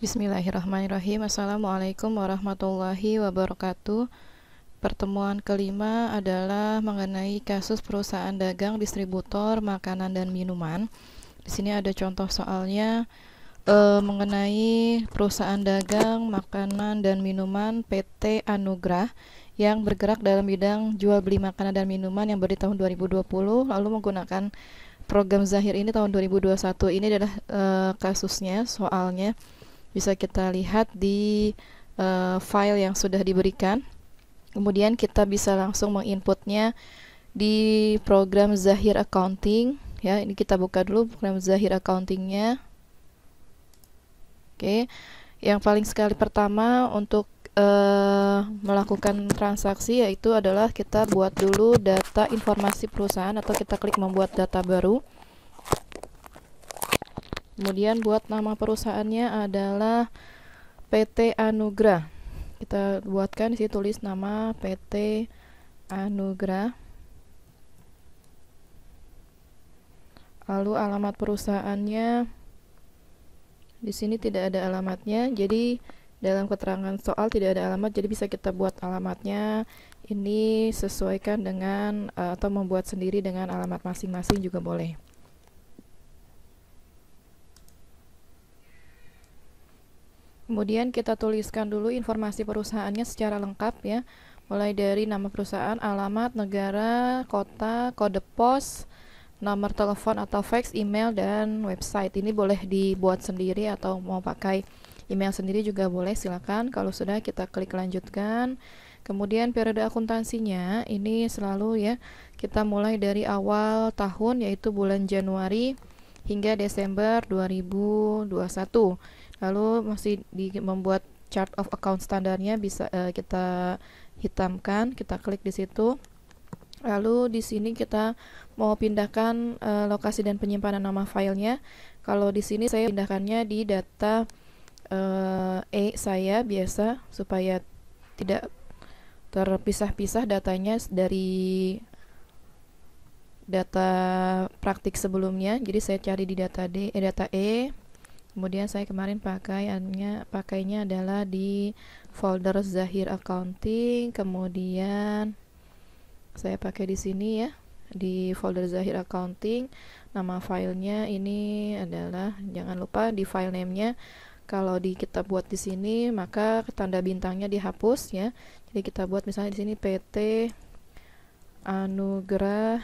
Bismillahirrahmanirrahim. Assalamualaikum warahmatullahi wabarakatuh. Pertemuan kelima adalah mengenai kasus perusahaan dagang distributor makanan dan minuman. Di sini ada contoh soalnya mengenai perusahaan dagang makanan dan minuman PT Anugrah yang bergerak dalam bidang jual beli makanan dan minuman yang berdiri tahun 2020 lalu menggunakan program Zahir ini tahun 2021. Ini adalah kasusnya, soalnya bisa kita lihat di file yang sudah diberikan. Kemudian kita bisa langsung menginputnya di program Zahir Accounting. Ya, ini kita buka dulu program Zahir Accountingnya. Oke, yang paling sekali pertama untuk melakukan transaksi yaitu adalah kita buat dulu data informasi perusahaan atau kita klik membuat data baru. Kemudian buat nama perusahaannya adalah PT Anugrah. Kita buatkan di sini tulis nama PT Anugrah. Lalu alamat perusahaannya di sini tidak ada alamatnya. Jadi dalam keterangan soal tidak ada alamat, jadi bisa kita buat alamatnya. Ini sesuaikan dengan atau membuat sendiri dengan alamat masing-masing juga boleh. Kemudian kita tuliskan dulu informasi perusahaannya secara lengkap ya, mulai dari nama perusahaan, alamat, negara, kota, kode pos, nomor telepon atau fax, email, dan website. Ini boleh dibuat sendiri atau mau pakai email sendiri juga boleh, silakan. Kalau sudah kita klik lanjutkan. Kemudian periode akuntansinya ini selalu ya, kita mulai dari awal tahun yaitu bulan Januari hingga Desember 2021. Lalu masih membuat chart of account standarnya bisa kita hitamkan, kita klik di situ. Lalu di sini kita mau pindahkan lokasi dan penyimpanan nama filenya. Kalau di sini saya pindahkannya di data saya biasa supaya tidak terpisah-pisah datanya dari data praktik sebelumnya. Jadi saya cari di data data E. Kemudian saya kemarin pakainya adalah di folder Zahir Accounting. Kemudian saya pakai di sini ya, di folder Zahir Accounting. Nama filenya ini adalah, jangan lupa di file name-nya. Kalau kita buat di sini, maka tanda bintangnya dihapus ya. Jadi kita buat misalnya di sini PT Anugrah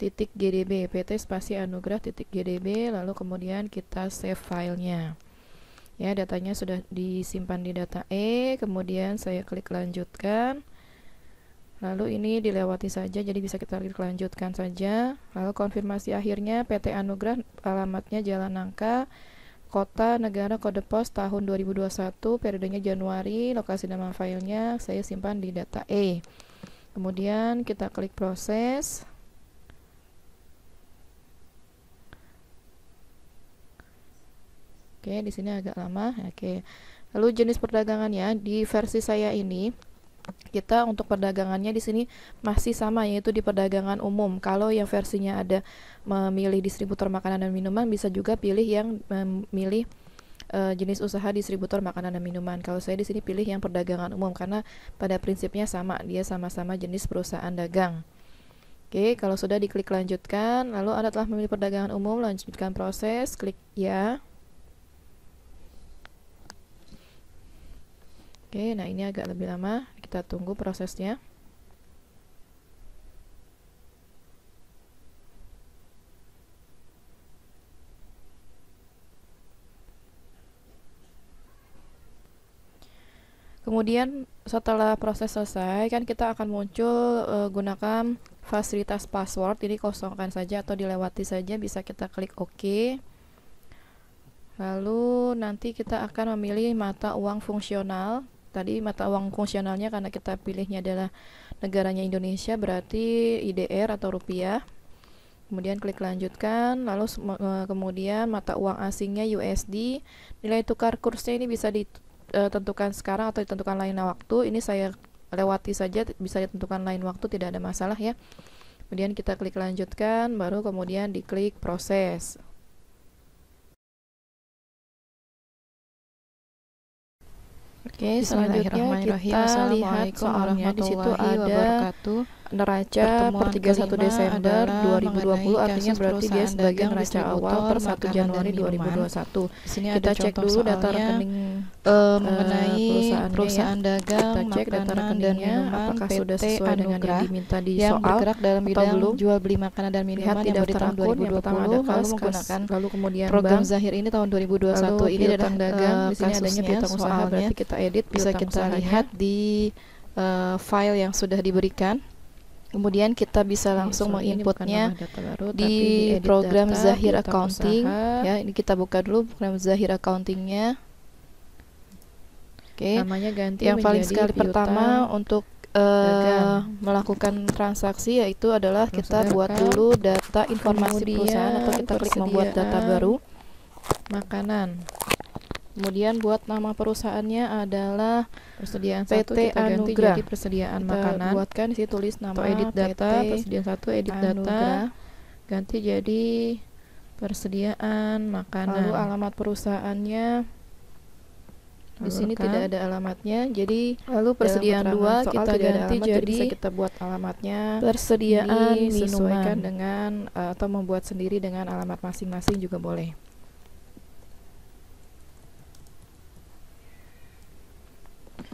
.gdb, PT spasi Anugrah .gdb, lalu kemudian kita save filenya ya. Datanya sudah disimpan di data E. Kemudian saya klik lanjutkan, lalu ini dilewati saja, jadi bisa kita klik lanjutkan saja. Lalu konfirmasi akhirnya PT Anugrah, alamatnya Jalan Nangka, kota, negara, kode pos, tahun 2021, periodenya Januari, lokasi nama filenya saya simpan di data E. Kemudian kita klik proses. Oke, di sini agak lama. Oke. Lalu jenis perdagangannya di versi saya ini, kita untuk perdagangannya di sini masih sama, yaitu di perdagangan umum. Kalau yang versinya ada memilih distributor makanan dan minuman, bisa juga pilih yang memilih jenis usaha distributor makanan dan minuman. Kalau saya di sini pilih yang perdagangan umum karena pada prinsipnya sama, dia sama-sama jenis perusahaan dagang. Oke, kalau sudah diklik lanjutkan, lalu Anda telah memilih perdagangan umum, lanjutkan proses, klik ya. Oke, nah ini agak lebih lama, kita tunggu prosesnya. Kemudian setelah proses selesai, kan kita akan muncul gunakan fasilitas password. Ini kosongkan saja atau dilewati saja, bisa kita klik OK. Lalu nanti kita akan memilih mata uang fungsional. Tadi mata uang fungsionalnya karena kita pilihnya adalah negaranya Indonesia, berarti IDR atau rupiah. Kemudian klik lanjutkan, lalu kemudian mata uang asingnya USD. Nilai tukar kursnya ini bisa ditentukan sekarang atau ditentukan lain waktu. Ini saya lewati saja, bisa ditentukan lain waktu, tidak ada masalah ya. Kemudian kita klik lanjutkan, baru kemudian diklik proses. Oke, selanjutnya kita lihat soalnya. Di situ ada neraca per 31 Desember 2020, artinya berarti dia sebagai neraca awal per 1 Januari 2021. Kita cek dulu data rekening mengenai perusahaan dagang, kita cek data rekeningnya apakah sudah sesuai dengan yang diminta di yang soal bergerak dalam atau bidang belum. jual beli makanan dan minuman Lihat di yang daftar tahun akun, yang pertama ada 2020, lalu menggunakan lalu kemudian program bank, Zahir ini tahun 2021. lalu Ini adalah piutang dagang. Di sini adanya kasusnya, piutang usaha, soalnya berarti kita edit bisa piutang kita usahanya. lihat di file yang sudah diberikan. Kemudian kita bisa langsung menginputnya di program Zahir Accounting. Ya, ini kita buka dulu program Zahir Accountingnya. Oke, namanya ganti yang paling menjadi sekali piutang pertama untuk melakukan transaksi yaitu adalah kita buat dagang. dulu data informasi Kemudian perusahaan atau kita klik membuat data persediaan baru. makanan. Kemudian buat nama perusahaannya adalah Persediaan PT 1 kita ganti Anugrah. jadi persediaan Kita makanan. buatkan di situ tulis nama Atau edit data, PT persediaan 1 edit data, Anugrah. ganti jadi persediaan makanan. Lalu alamat perusahaannya di Lalu sini rekam. tidak ada alamatnya. Jadi Lalu persediaan dalam 2 keterangan soal kita tidak ada ganti alamat, jadi jadi bisa kita buat alamatnya persediaan disesuaikan minuman. dengan atau membuat sendiri dengan alamat masing-masing juga boleh.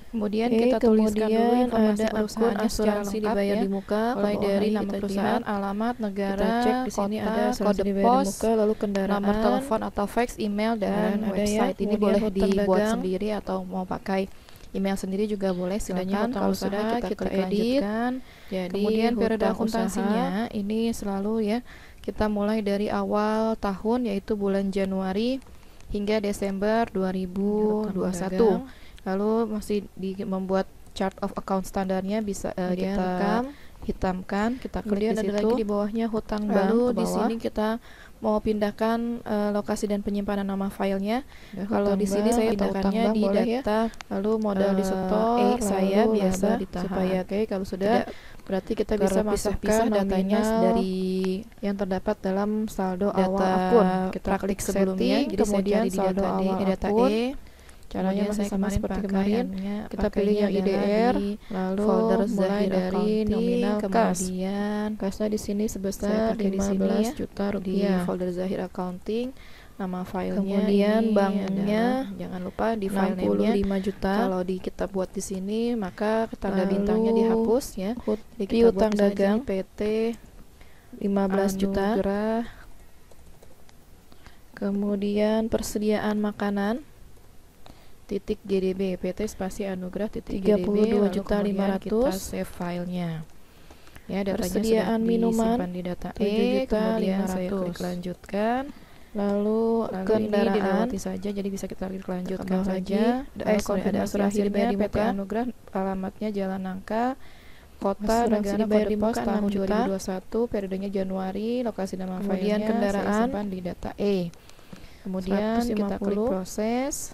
Kemudian kita tuliskan dulu informasi ada perusahaannya akun secara asuransi lengkap dibayar ya. di muka, Mulai ke dari bawah nama kita perusahaan, lihat alamat, negara, kita cek di sini kota, ada asuransi kode dibayar di pos, muka, lalu kendaraan, nomor telepon atau fax, email dan ada website. ya. Ini Kemudian boleh hutang dibuat dagang. sendiri atau mau pakai email sendiri juga boleh, silakan. hutang Kalau usaha sudah kita kita klik edit. lanjutkan. Jadi Kemudian periode hutang akuntansinya ini selalu ya, kita mulai dari awal tahun yaitu bulan Januari hingga Desember 2021. Lalu masih membuat chart of account standarnya bisa kita hitamkan, kita klik Kemudian di ada situ. lagi di bawahnya hutang bank. Lalu ke di bawah. sini kita mau pindahkan lokasi dan penyimpanan nama filenya. Ada Kalau hutang di sini bank saya atau pindahkannya hutang bank di boleh ya. data, lalu modal di store, saya lalu biasa laba ditahan. supaya kalau sudah berarti kita bisa Terpisah-pisah masukkan datanya nominal dari yang terdapat dalam saldo data awal akun. Kita praktik klik sebelumnya, setting, jadi saya kemudian cari di saldo data D, awal di data akun. E. Caranya Kemudian masih saya sama kemarin seperti kemarin. Kita pilih yang IDR, lalu folder mulai Zahir dari Accounting, nominal kas. kemudian Kasnya di sini saya sebesar pakai di sini 15 ya, juta di rupiah. Di folder Zahir Accounting, nama filenya Kemudian ini banknya adalah, jangan lupa di file name-nya 65 juta. kalau kita buat di sini maka tanda Lalu bintangnya dihapus ya. Jadi kita piutang buat misalnya di dagang sini PT 15 juta. Anugrah. Kemudian persediaan makanan titik GDB, PT spasi Anugrah titik GDB, 32 lalu juta kemudian 500. kita save filenya. Ya, datanya Persediaan sudah minuman disimpan di data 7 E, juta kemudian saya 500. klik lanjutkan. Lalu Lalu ini kendaraan dilewati saja, jadi bisa kita klik lanjutkan Tambah saja. lagi. Lalu ada asuransi dibayar di PT muka. Anugrah, alamatnya Jalan Nangka, kota, Asuransi negara, dibayar kode di pos muka, tahun 6 juta. 2021, periodenya Januari, lokasi nama Kemudian filenya kendaraan. saya simpan di data E. Kemudian kita klik 150. proses.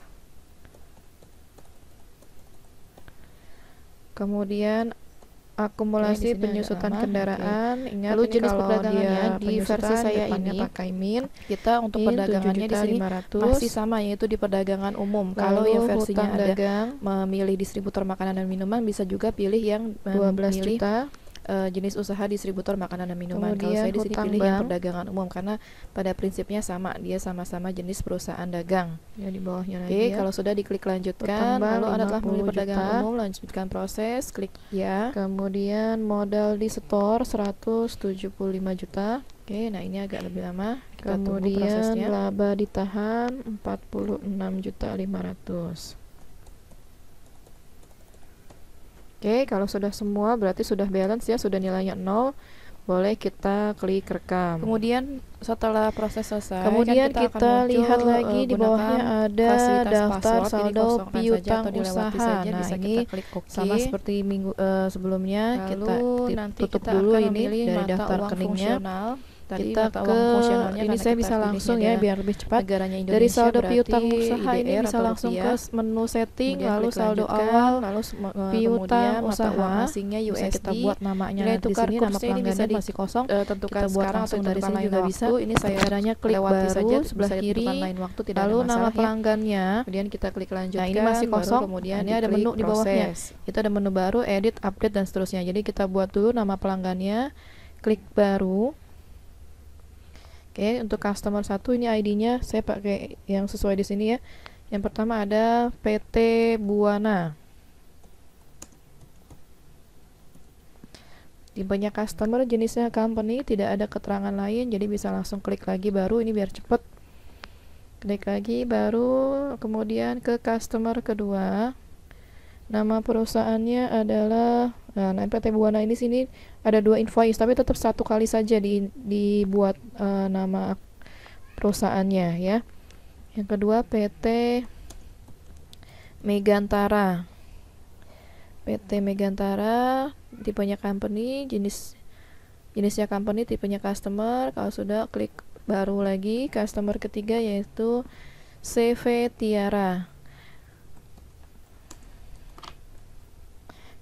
Kemudian akumulasi Oke, di sini penyusutan ada nama. kendaraan. Ingat Lalu ini jenis kalau perdagangannya dia di penyusutan versi saya depannya ini, pakai min, kita untuk min perdagangannya di sini 7.500. masih sama yaitu di perdagangan umum. Kalau Lalu yang versinya hutang ada dagang memilih distributor makanan dan minuman, bisa juga pilih yang 12 memilih juta. jenis usaha distributor makanan dan minuman. Kalau Kemudian saya di sini hutang pilih yang bank. perdagangan umum karena pada prinsipnya sama, dia sama-sama jenis perusahaan dagang. Ya, di bawahnya lagi Oke, ya. kalau sudah diklik lanjutkan, Hutang bank lalu Anda telah memilih 50 perdagangan juta. umum, lanjutkan proses, klik ya. Kemudian modal di store 175 juta. Oke, nah ini agak lebih lama. Kita tunggu Kemudian prosesnya. laba ditahan 46.500.000. Oke, kalau sudah semua berarti sudah balance ya, sudah nilainya 0. Boleh kita klik rekam. Kemudian setelah proses selesai, Kemudian kan kita akan lihat muncul, lagi di gunakan bawahnya ada fasilitas daftar password. Ini saldo kosongkan saja piutang atau dilewati usaha. saja. Nah, Bisa ini kita klik OK. sama seperti minggu sebelumnya. Lalu Kita nanti tutup kita dulu akan ini memilih dari mata daftar uang rekeningnya. fungsional. tadi kita mata ke uang fungsionalnya, ini karena saya kita bisa langsung pilihnya ya adalah biar lebih cepat. negaranya Dari Indonesia, saldo berarti piutang usaha ini IDR bisa atau langsung ke rupiah. menu setting, Kemudian lalu klik saldo lanjutkan, awal, lalu piutang kemudian mata usaha, uang asingnya bisa USD. kita buat namanya Nilai di tukar sini, nama kursnya ini bisa pelanggannya masih kosong, ditentukan kita buat sekarang atau langsung dari ditentukan sini lain juga waktu. bisa. Ini saya Caranya klik lewati baru saja, sebelah bisa kiri, ditentukan lain waktu, tidak lalu ada nama masalah ya. pelanggannya. Kemudian kita klik lanjutkan. Nah, ini masih baru kosong. kemudian Nah, ini ada menu di bawahnya. proses. Itu ada menu baru, edit, update, dan seterusnya. Jadi kita buat dulu nama pelanggannya, klik baru. Oke, untuk customer 1 ini ID-nya saya pakai yang sesuai di sini ya. Yang pertama ada PT Buana. Tipenya customer, jenisnya company, tidak ada keterangan lain, jadi bisa langsung klik lagi baru, ini biar cepet. Klik lagi baru, kemudian ke customer kedua. Nama perusahaannya adalah PT Buana. Ini sini ada 2 invoice, tapi tetap 1 kali saja dibuat nama perusahaannya ya. Yang kedua PT Megantara. PT Megantara, tipenya company, jenisnya company, tipenya customer. Kalau sudah, klik baru lagi. Customer ketiga yaitu CV Tiara.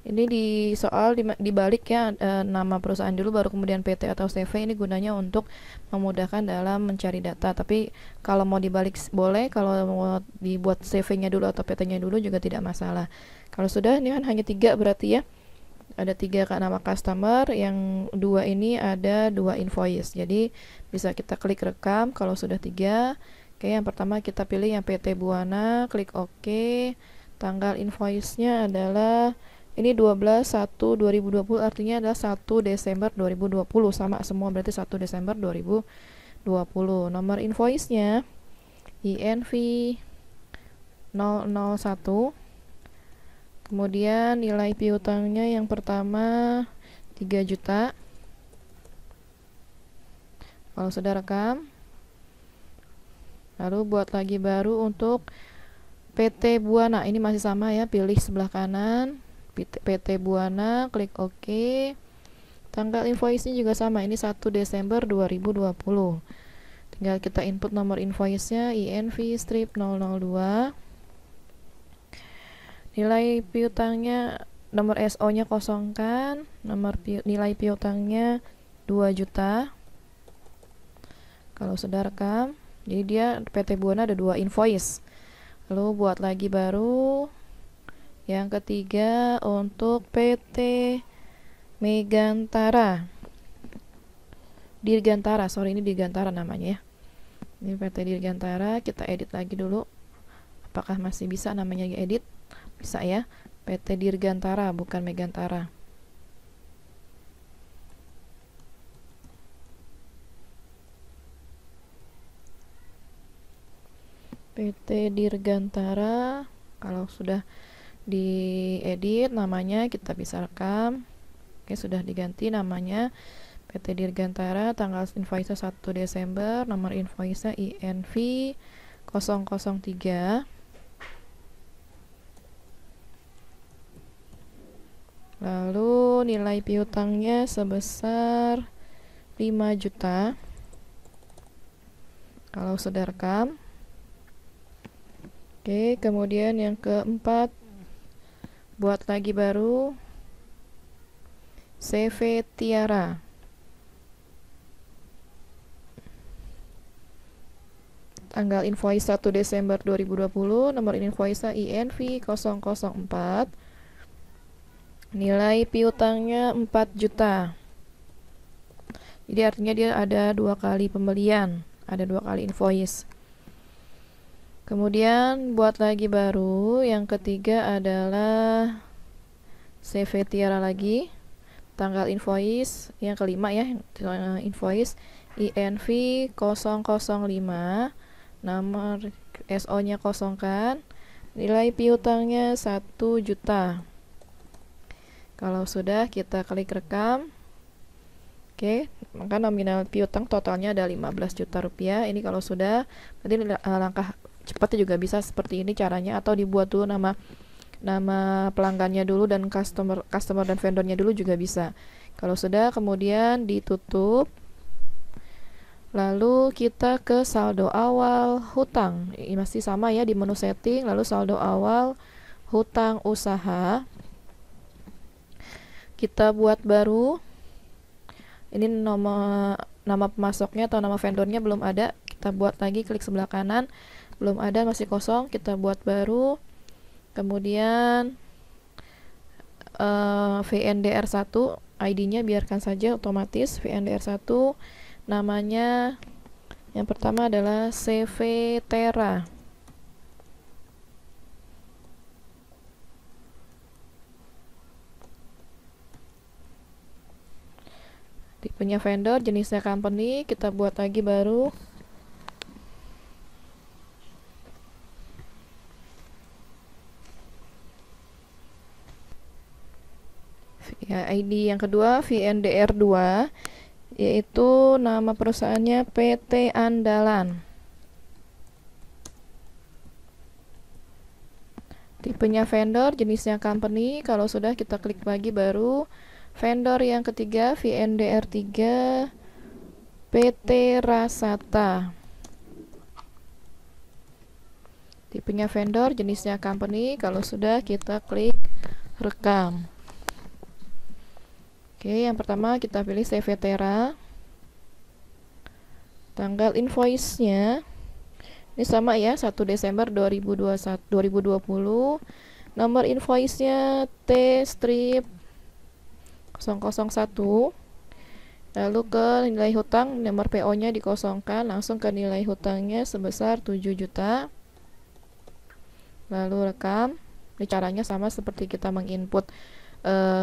Ini di soal dibalik ya, nama perusahaan dulu baru kemudian PT atau CV. Ini gunanya untuk memudahkan dalam mencari data. Tapi kalau mau dibalik boleh, kalau mau dibuat CV-nya dulu atau PT-nya dulu juga tidak masalah. Kalau sudah, ini kan hanya 3 berarti ya. Ada 3 nama customer, yang 2 ini ada 2 invoice. Jadi bisa kita klik rekam kalau sudah 3. Oke, yang pertama kita pilih yang PT Buana, klik OK. Tanggal invoice-nya adalah ini 12/1/2020, artinya adalah 1 Desember 2020, sama semua berarti 1 Desember 2020. Nomor invoice-nya INV 001. Kemudian nilai piutangnya yang pertama 3 juta. Kalau sudah rekam, lalu buat lagi baru untuk PT Buana. Ini masih sama ya, pilih sebelah kanan PT Buana, klik OK. Tanggal invoice-nya juga sama, ini 1 Desember 2020. Tinggal kita input nomor invoice-nya, INV strip 002. Nilai piutangnya, nomor SO-nya kosongkan, nilai piutangnya 2 juta. Kalau sudah rekam, jadi dia PT Buana ada 2 invoice. Lalu buat lagi baru. Yang ketiga untuk PT Megantara. Dirgantara, sorry, ini Dirgantara namanya ya. Ini PT Dirgantara, kita edit lagi dulu. Apakah masih bisa namanya edit? Bisa ya. PT Dirgantara, bukan Megantara. PT Dirgantara. Kalau sudah diedit namanya, kita bisa rekam. Oke, sudah diganti namanya PT Dirgantara, tanggal invoice 1 Desember, nomor invoice INV 003. Lalu nilai piutangnya sebesar 5 juta. Kalau sudah rekam. Oke, kemudian yang keempat, buat lagi baru CV Tiara. Tanggal invoice 1 Desember 2020, nomor invoice INV 004. Nilai piutangnya 4 juta. Jadi artinya dia ada 2 kali pembelian, ada 2 kali invoice. Kemudian buat lagi baru, yang ketiga adalah CV Tiara lagi. Tanggal invoice yang kelima ya, invoice INV 005. Nomor SO-nya kosongkan. Nilai piutangnya 1 juta. Kalau sudah, kita klik rekam. Oke, maka nominal piutang totalnya ada 15 juta rupiah. Ini kalau sudah, berarti langkah cepatnya juga bisa seperti ini caranya, atau dibuat dulu nama pelanggannya dulu dan customer dan vendornya dulu juga bisa. Kalau sudah, kemudian ditutup. Lalu kita ke saldo awal hutang. Ini masih sama ya di menu setting. Lalu saldo awal hutang usaha. Kita buat baru. Ini nama pemasoknya atau nama vendornya belum ada. Kita buat lagi, klik sebelah kanan. Belum ada, masih kosong. Kita buat baru. Kemudian VNDR1, ID-nya biarkan saja otomatis VNDR1. Namanya yang pertama adalah CV Tera. Tipenya vendor, jenisnya company, kita buat lagi baru. Ya, ID yang kedua VNDR2, yaitu nama perusahaannya PT Andalan. Tipenya vendor, jenisnya company. Kalau sudah, kita klik lagi baru. Vendor yang ketiga VNDR3 PT Rasata. Tipenya vendor, jenisnya company. Kalau sudah, kita klik rekam. Oke, yang pertama kita pilih CV Tera. Tanggal invoice-nya ini sama ya, 1 Desember 2020. Nomor invoice-nya T-strip 001. Lalu ke nilai hutang, nomor PO-nya dikosongkan, langsung ke nilai hutangnya sebesar 7 juta. Lalu rekam. Ini caranya sama seperti kita menginput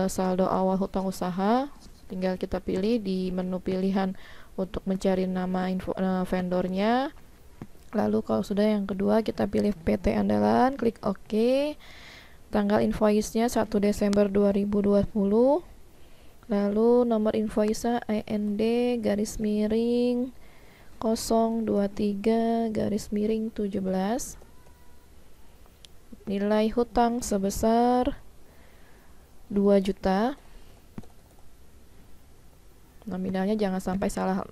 saldo awal hutang usaha. Tinggal kita pilih di menu pilihan untuk mencari nama vendornya. Lalu kalau sudah, yang kedua kita pilih PT Andalan, klik OK. Tanggal invoice-nya 1 Desember 2020. Lalu nomor invoice-nya IND garis miring 023 garis miring 17. Nilai hutang sebesar 2 juta. Nominalnya jangan sampai salah,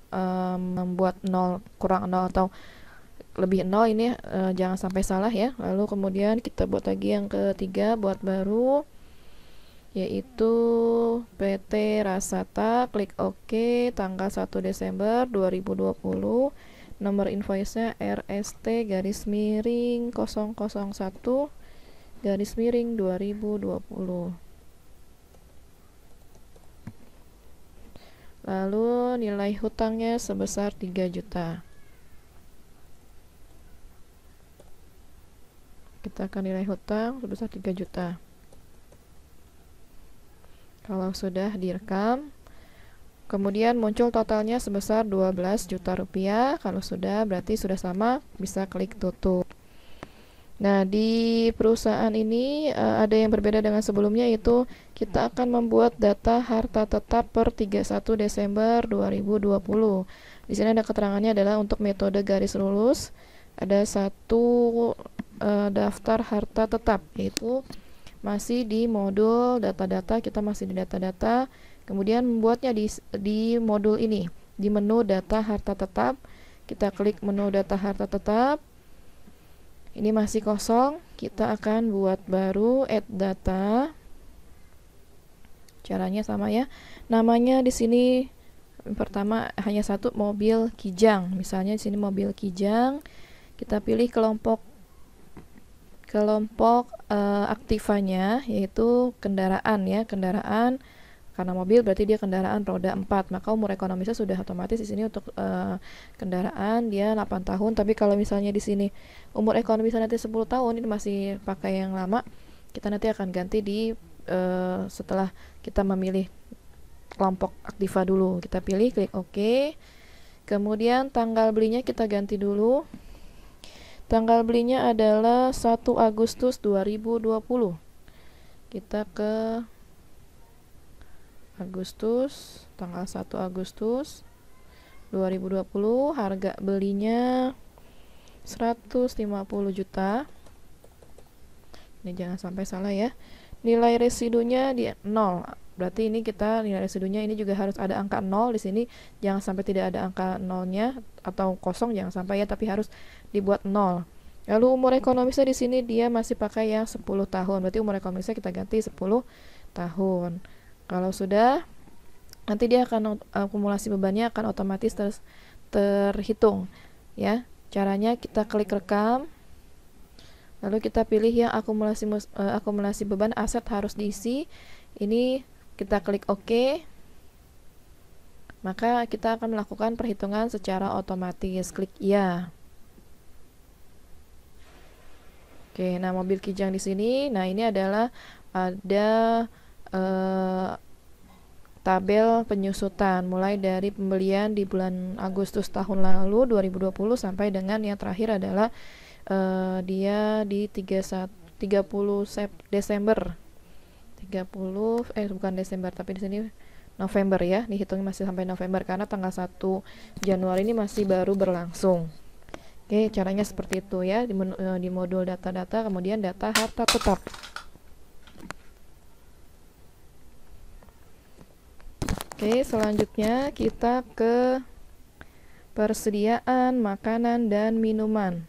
membuat 0 kurang 0 atau lebih 0, ini jangan sampai salah ya. Lalu kemudian kita buat lagi yang ketiga, buat baru, yaitu PT Rasata, klik OK. Tanggal 1 Desember 2020. Nomor invoice-nya RST garis miring 001 garis miring 2020. Lalu nilai hutangnya sebesar 3 juta. Kita akan nilai hutang sebesar 3 juta. Kalau sudah direkam, kemudian muncul totalnya sebesar 12 juta rupiah. Kalau sudah, berarti sudah sama, bisa klik tutup. Nah, di perusahaan ini ada yang berbeda dengan sebelumnya, yaitu kita akan membuat data harta tetap per 31 Desember 2020. Di sini ada keterangannya adalah untuk metode garis lurus, ada satu daftar harta tetap, yaitu masih di modul data-data, kita masih di data-data. Kemudian membuatnya di modul ini, di menu data harta tetap. Kita klik menu data harta tetap. Ini masih kosong, kita akan buat baru, add data. Caranya sama ya. Namanya di sini pertama hanya satu, mobil Kijang. Misalnya di sini mobil Kijang. Kita pilih kelompok aktifanya, yaitu kendaraan ya, kendaraan. Karena mobil berarti dia kendaraan roda 4, maka umur ekonomisnya sudah otomatis di sini untuk kendaraan dia 8 tahun. Tapi kalau misalnya di sini umur ekonomisnya nanti 10 tahun, ini masih pakai yang lama, kita nanti akan ganti di setelah kita memilih kelompok aktiva dulu. Kita pilih, klik OK. Kemudian tanggal belinya kita ganti dulu. Tanggal belinya adalah 1 Agustus 2020. Kita ke Agustus, tanggal 1 Agustus 2020, harga belinya 150 juta. Ini jangan sampai salah ya. Nilai residunya di 0. Berarti ini kita nilai residunya ini juga harus ada angka 0 di sini, jangan sampai tidak ada angka nolnya atau kosong, jangan sampai ya, tapi harus dibuat 0. Lalu umur ekonomisnya di sini dia masih pakai yang 10 tahun. Berarti umur ekonomisnya kita ganti 10 tahun. Kalau sudah, nanti dia akan akumulasi bebannya akan otomatis terhitung ya. Caranya kita klik rekam, lalu kita pilih yang akumulasi beban aset harus diisi. Ini kita klik OK, maka kita akan melakukan perhitungan secara otomatis. Klik ya. Oke, nah mobil Kijang di sini, nah ini adalah ada tabel penyusutan mulai dari pembelian di bulan Agustus tahun lalu 2020 sampai dengan yang terakhir adalah dia di 30 Desember 30 bukan Desember tapi di sini November ya, dihitungnya masih sampai November karena tanggal 1 Januari ini masih baru berlangsung. Oke, caranya seperti itu ya, di modul data-data, kemudian data harta tetap. Oke, selanjutnya kita ke persediaan makanan dan minuman.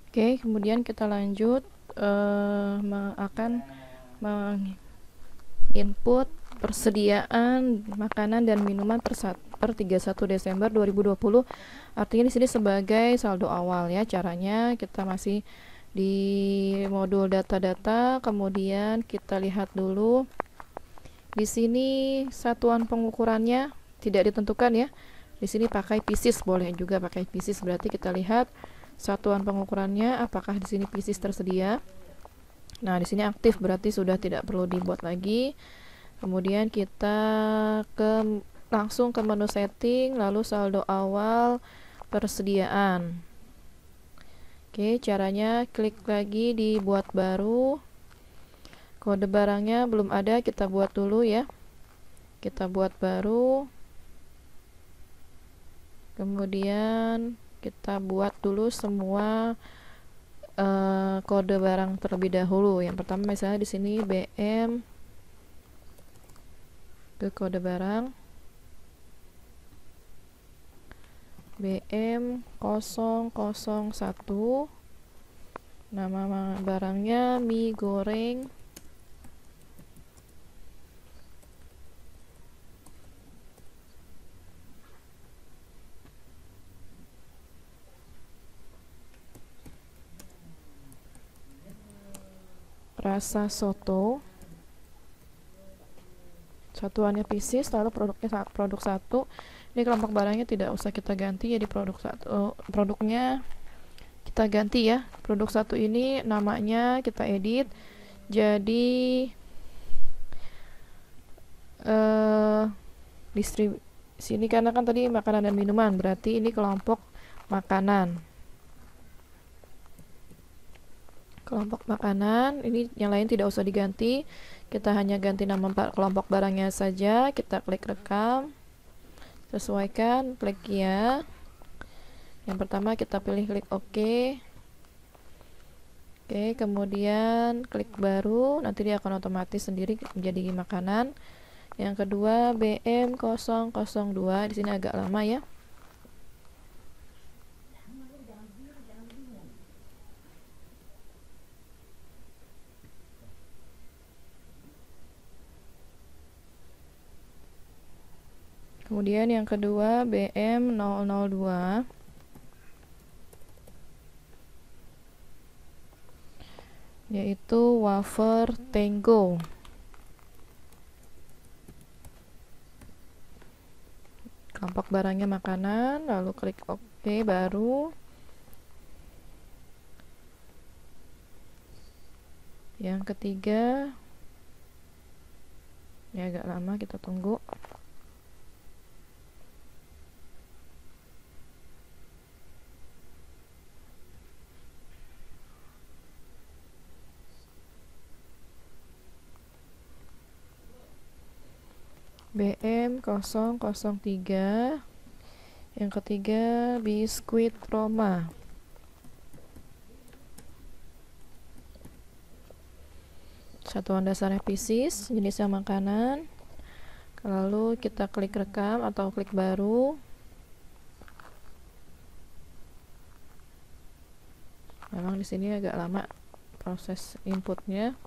Oke, kemudian kita lanjut akan menginput persediaan makanan dan minuman per 31 Desember 2020. Artinya di sini sebagai saldo awal ya. Caranya kita masih di modul data-data, kemudian kita lihat dulu. Di sini satuan pengukurannya tidak ditentukan ya. Di sini pakai pieces, boleh juga pakai pieces. Berarti kita lihat satuan pengukurannya apakah di sini pieces tersedia. Nah, di sini aktif berarti sudah tidak perlu dibuat lagi. Kemudian kita langsung ke menu setting, lalu saldo awal persediaan. Oke, caranya klik lagi di buat baru. Kode barangnya belum ada, kita buat dulu ya. Kita buat baru. Kemudian kita buat dulu semua kode barang terlebih dahulu. Yang pertama misalnya di sini BM, ke kode barang BM 001, nama barangnya mie goreng rasa soto, satuannya pieces, lalu produk 1. Ini kelompok barangnya tidak usah kita ganti ya, di produk 1 produknya kita ganti ya. Produk 1 ini namanya kita edit jadi sini karena kan tadi makanan dan minuman, berarti ini kelompok makanan. Kelompok makanan, ini yang lain tidak usah diganti, kita hanya ganti nama kelompok barangnya saja. Kita klik rekam, sesuaikan, klik ya. Yang pertama kita pilih klik OK. Oke, kemudian klik baru, nanti dia akan otomatis sendiri menjadi makanan. Yang kedua BM002, di sini agak lama ya. Kemudian yang kedua BM002, yaitu wafer Tango. Kelompok barangnya makanan, lalu klik OK baru. Yang ketiga, ini agak lama, kita tunggu. BM003, yang ketiga biskuit Roma. Satuan dasarnya pieces, jenisnya makanan. Lalu kita klik rekam atau klik baru. Memang di sini agak lama proses inputnya.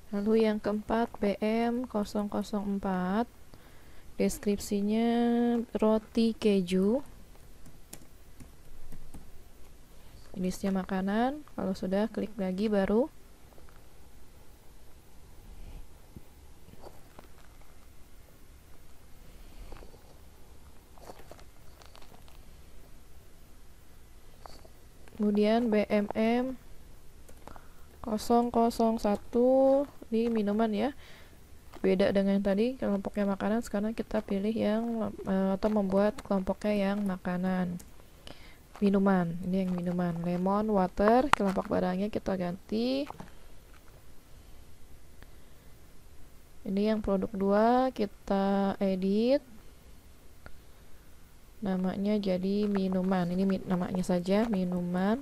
Lalu yang keempat BM004, deskripsinya roti keju, jenisnya makanan. Kalau sudah, klik lagi baru. Kemudian BMM 001, di minuman ya, beda dengan tadi kelompoknya makanan. Sekarang kita pilih yang atau membuat kelompoknya yang makanan, minuman. Ini yang minuman, lemon water. Kelompok barangnya kita ganti, ini yang produk 2 kita edit, namanya jadi minuman. Ini namanya saja minuman,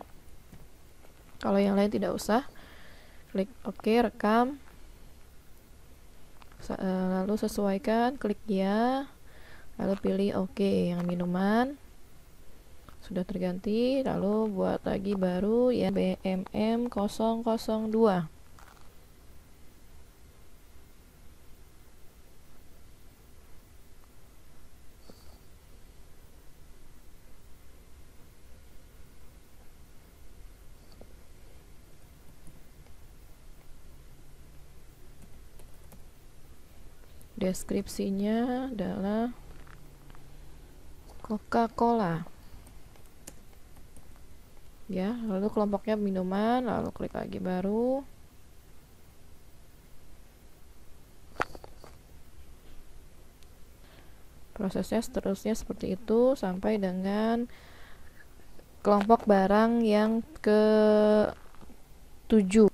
kalau yang lain tidak usah. Klik OK, rekam, lalu sesuaikan, klik ya, lalu pilih OK. Yang minuman sudah terganti, lalu buat lagi baru ya, BMM 002. Deskripsinya adalah Coca-Cola ya. Lalu kelompoknya minuman, lalu klik lagi baru. Prosesnya seterusnya seperti itu sampai dengan kelompok barang yang ke-7.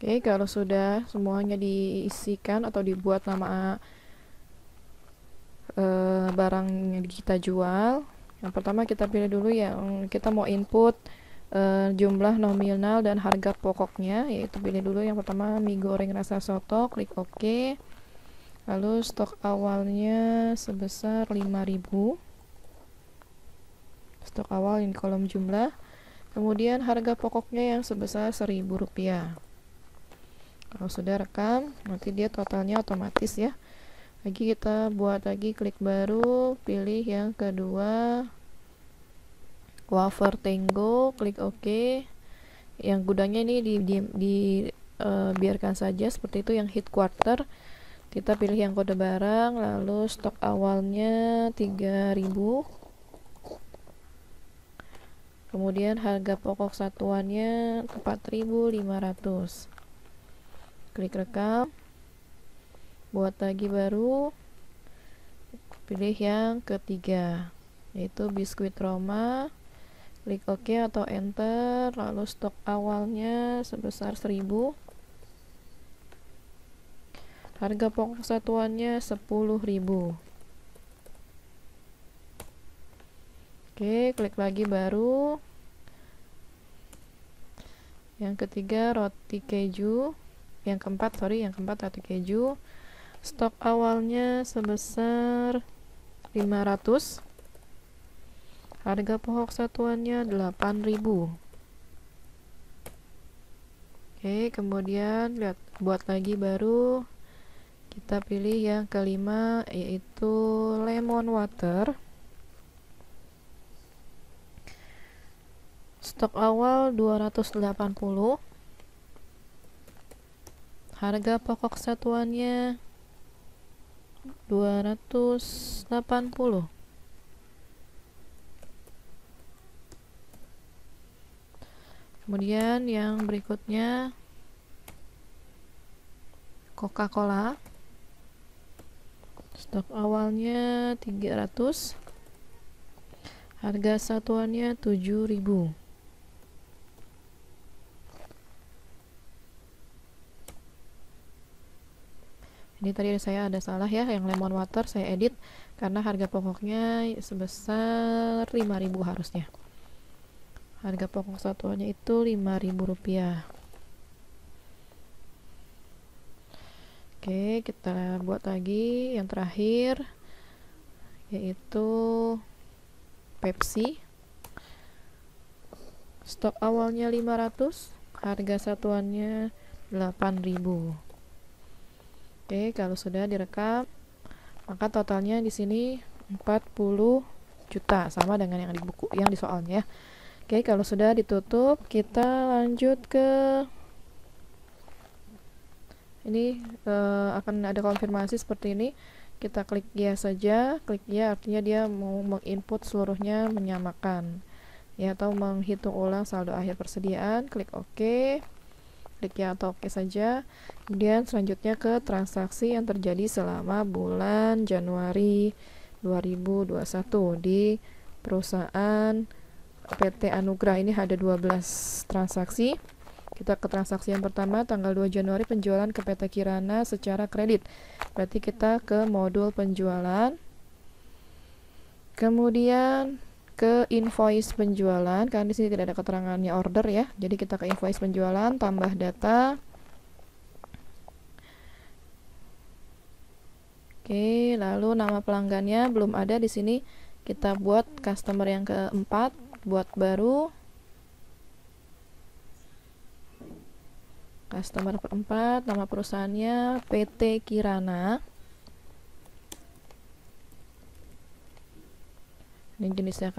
Oke, kalau sudah semuanya diisikan atau dibuat nama barang yang kita jual, yang pertama kita pilih dulu yang kita mau input jumlah nominal dan harga pokoknya, yaitu pilih dulu yang pertama mie goreng rasa soto, klik OK. Lalu stok awalnya sebesar 5.000, stok awal yang di kolom jumlah. Kemudian harga pokoknya yang sebesar Rp1.000. Kalau sudah rekam, nanti dia totalnya otomatis ya. Lagi kita buat lagi, klik baru, pilih yang kedua wafer Tango, klik OK. Yang gudangnya ini biarkan saja seperti itu. Yang headquarter kita pilih yang kode barang, lalu stok awalnya 3.000. Kemudian harga pokok satuannya 4.500. Klik rekam, buat lagi baru, pilih yang ketiga, yaitu biskuit Roma, klik OK atau enter, lalu stok awalnya sebesar 1.000, harga pokok satuannya 10.000. Oke, klik lagi baru. Yang ketiga roti keju. Yang keempat roti keju. Stok awalnya sebesar 500. Harga pokok satuannya 8.000. Oke, kemudian buat lagi baru. Kita pilih yang kelima, yaitu lemon water. Stok awal 280. Harga pokok satuannya 280. Kemudian yang berikutnya Coca-Cola. Stok awalnya 300. Harga satuannya 7.000. Ini tadi saya ada salah ya, yang lemon water saya edit karena harga pokoknya sebesar 5.000 harusnya. Harga pokok satuannya itu Rp5.000. Oke, kita buat lagi yang terakhir, yaitu Pepsi. Stok awalnya 500, harga satuannya 8.000. Oke, kalau sudah direkap, maka totalnya di sini 40 juta, sama dengan yang di buku, yang di soalnya. Oke, kalau sudah ditutup, kita lanjut ke ini. Akan ada konfirmasi seperti ini. Kita klik ya saja. Klik ya artinya dia mau menginput seluruhnya menyamakan ya, atau menghitung ulang saldo akhir persediaan. Klik OK. Klik ya atau OK saja. Kemudian selanjutnya ke transaksi yang terjadi selama bulan Januari 2021 di perusahaan PT Anugrah. Ini ada 12 transaksi. Kita ke transaksi yang pertama, tanggal 2 Januari penjualan ke PT Kirana secara kredit. Berarti kita ke modul penjualan. Kemudian ke invoice penjualan, karena di sini tidak ada keterangannya order ya. Jadi kita ke invoice penjualan, tambah data. Oke, lalu nama pelanggannya belum ada di sini. Kita buat customer yang keempat, buat baru. Customer keempat, nama perusahaannya PT Kirana. Ini jenisnya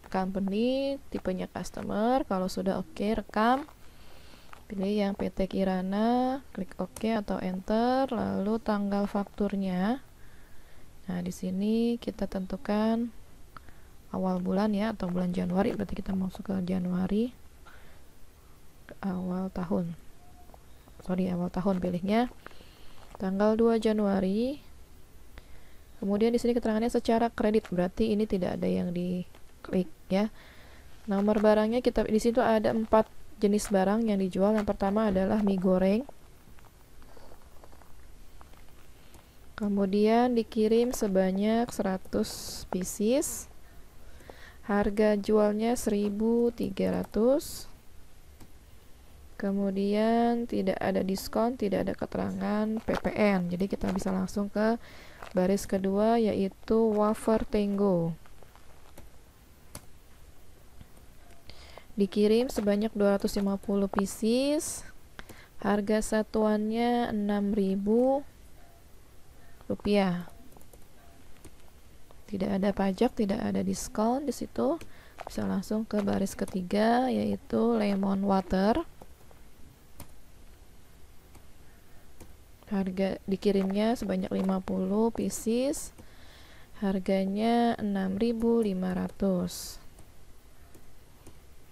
company, tipenya customer. Kalau sudah oke, rekam. Pilih yang PT Kirana, klik OK atau enter, lalu tanggal fakturnya. Nah, di sini kita tentukan awal bulan ya, atau bulan Januari, berarti kita masuk ke Januari. Awal tahun pilihnya tanggal 2 Januari. Kemudian di sini keterangannya secara kredit, berarti ini tidak ada yang diklik ya. Nomor barangnya kita di situ ada 4 jenis barang yang dijual. Yang pertama adalah mie goreng. Kemudian dikirim sebanyak 100 pieces. Harga jualnya 1.300. Kemudian tidak ada diskon, tidak ada keterangan PPN. Jadi kita bisa langsung ke baris kedua, yaitu wafer Tango. Dikirim sebanyak 250 pieces. Harga satuannya Rp6.000. Tidak ada pajak, tidak ada diskon di situ. Bisa langsung ke baris ketiga, yaitu lemon water. Harga dikirimnya sebanyak 50 pieces. Harganya 6.500.